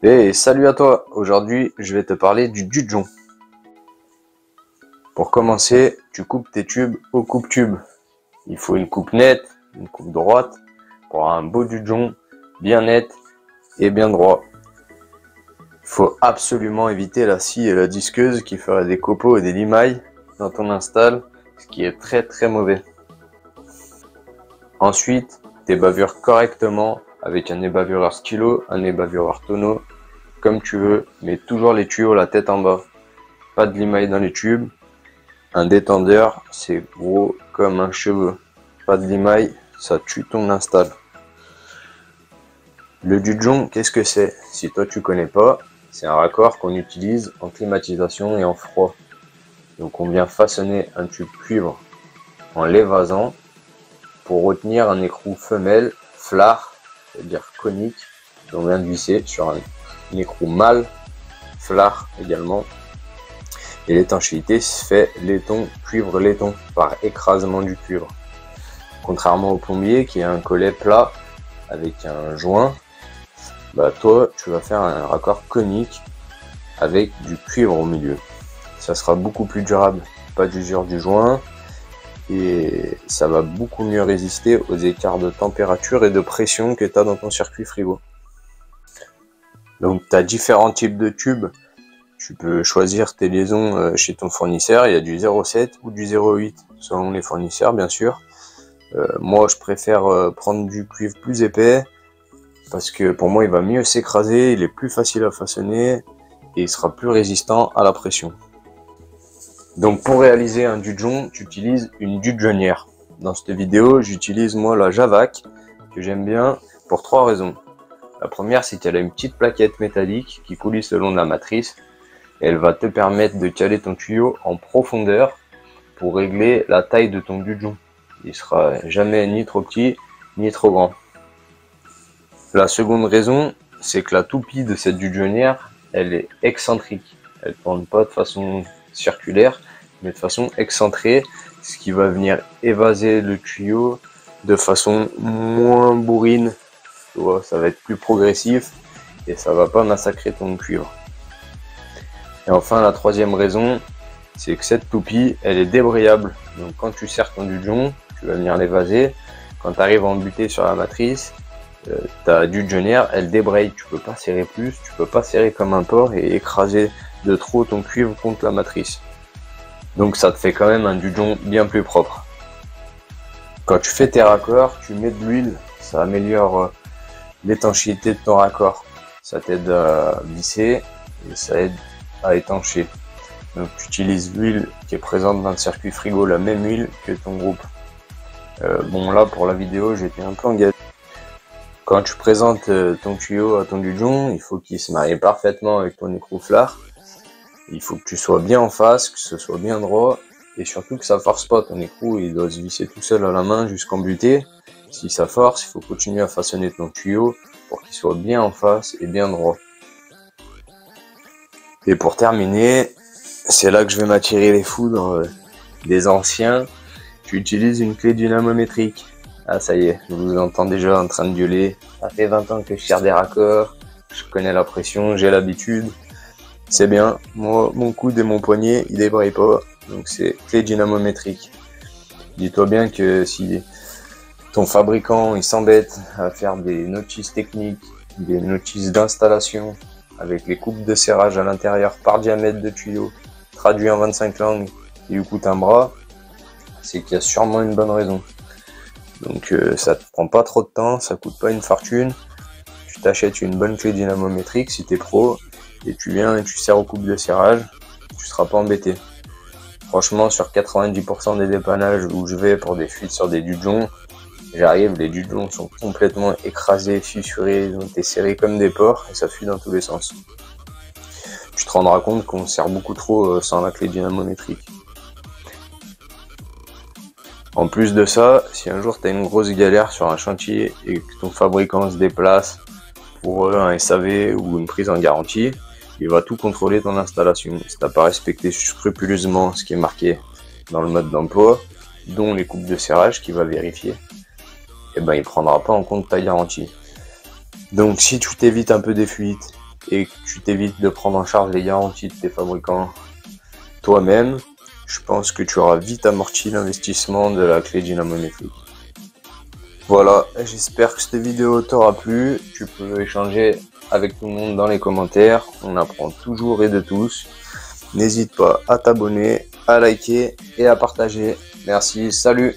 Et salut à toi, aujourd'hui je vais te parler du Dudjon. Pour commencer, tu coupes tes tubes au coupe-tube. Il faut une coupe nette, une coupe droite, pour avoir un beau Dudjon bien net et bien droit. Il faut absolument éviter la scie et la disqueuse qui ferait des copeaux et des limailles dans ton install, ce qui est très mauvais. Ensuite, t'ébavures correctement avec un ébavureur stylo, un ébavureur tonneau, comme tu veux, mais toujours les tuyaux la tête en bas. Pas de limaille dans les tubes. Un détendeur, c'est gros comme un cheveu. Pas de limaille, ça tue ton install. Le Dudjon, qu'est-ce que c'est? Si toi tu connais pas, c'est un raccord qu'on utilise en climatisation et en froid. Donc on vient façonner un tube cuivre en l'évasant pour retenir un écrou femelle flare, c'est-à-dire conique, qu'on vient de visser sur un écrou mâle, flare également. Et l'étanchéité se fait laiton, cuivre laiton, par écrasement du cuivre. Contrairement au plombier qui a un collet plat avec un joint, toi tu vas faire un raccord conique avec du cuivre au milieu. Ça sera beaucoup plus durable, pas d'usure du joint, et ça va beaucoup mieux résister aux écarts de température et de pression que tu as dans ton circuit frigo. Donc tu as différents types de tubes, tu peux choisir tes liaisons chez ton fournisseur, il y a du 0,7 ou du 0,8 selon les fournisseurs bien sûr. Moi je préfère prendre du cuivre plus épais parce que pour moi il va mieux s'écraser, il est plus facile à façonner et il sera plus résistant à la pression. Donc pour réaliser un Dudjon, tu utilises une Dudjonnière. Dans cette vidéo, j'utilise moi la Javac, que j'aime bien pour 3 raisons. La première, c'est qu'elle a une petite plaquette métallique qui coulisse le long de la matrice. Et elle va te permettre de caler ton tuyau en profondeur pour régler la taille de ton Dudjon. Il sera jamais ni trop petit, ni trop grand. La seconde raison, c'est que la toupie de cette Dudjonnière, elle est excentrique. Elle tourne pas de façon circulaire, mais de façon excentrée, ce qui va venir évaser le tuyau de façon moins bourrine. Tu vois, ça va être plus progressif et ça va pas massacrer ton cuivre. Et enfin, la troisième raison, c'est que cette toupie, elle est débrayable. Donc quand tu serres ton Dudjon, tu vas venir l'évaser. Quand tu arrives à en buter sur la matrice, ta Dudjonnière, elle débraye. Tu peux pas serrer plus, tu peux pas serrer comme un porc et écraser de trop ton cuivre contre la matrice. Donc ça te fait quand même un Dudjon bien plus propre. Quand tu fais tes raccords, tu mets de l'huile, ça améliore l'étanchéité de ton raccord. Ça t'aide à visser et ça aide à étancher. Donc tu utilises l'huile qui est présente dans le circuit frigo, la même huile que ton groupe. Bon là pour la vidéo j'étais un peu engagé. Quand tu présentes ton tuyau à ton Dudjon, il faut qu'il se marie parfaitement avec ton écrou flare. Il faut que tu sois bien en face, que ce soit bien droit, et surtout que ça force pas. Ton écrou, il doit se visser tout seul à la main jusqu'en butée. Si ça force, il faut continuer à façonner ton tuyau pour qu'il soit bien en face et bien droit. Et pour terminer, c'est là que je vais m'attirer les foudres des anciens. Tu utilises une clé dynamométrique. Ah ça y est, je vous entends déjà en train de gueuler. Ça fait 20 ans que je tire des raccords, je connais la pression, j'ai l'habitude. C'est bien, moi mon coude et mon poignet ils débrayent pas, donc c'est clé dynamométrique. Dis-toi bien que si ton fabricant il s'embête à faire des notices techniques, des notices d'installation avec les coupes de serrage à l'intérieur par diamètre de tuyau, traduit en 25 langues, qui lui coûte un bras, c'est qu'il y a sûrement une bonne raison. Donc ça te prend pas trop de temps, ça coûte pas une fortune. Tu t'achètes une bonne clé dynamométrique si t'es pro, et tu viens et tu serres aux coupes de serrage, tu seras pas embêté. Franchement, sur 90% des dépannages où je vais pour des fuites sur des Dudjons, j'arrive, les Dudjons sont complètement écrasés, fissurés, ils ont été serrés comme des porcs et ça fuit dans tous les sens. Tu te rendras compte qu'on serre beaucoup trop sans la clé dynamométrique. En plus de ça, si un jour tu as une grosse galère sur un chantier et que ton fabricant se déplace pour un SAV ou une prise en garantie, il va tout contrôler ton installation. Si tu n'as pas respecté scrupuleusement ce qui est marqué dans le mode d'emploi, dont les coupes de serrage qu'il va vérifier, et ben il prendra pas en compte ta garantie. Donc si tu t'évites un peu des fuites et que tu t'évites de prendre en charge les garanties de tes fabricants toi-même, je pense que tu auras vite amorti l'investissement de la clé dynamométrique. Voilà, j'espère que cette vidéo t'aura plu. Tu peux échanger avec tout le monde dans les commentaires. On apprend toujours et de tous. N'hésite pas à t'abonner, à liker et à partager. Merci, salut!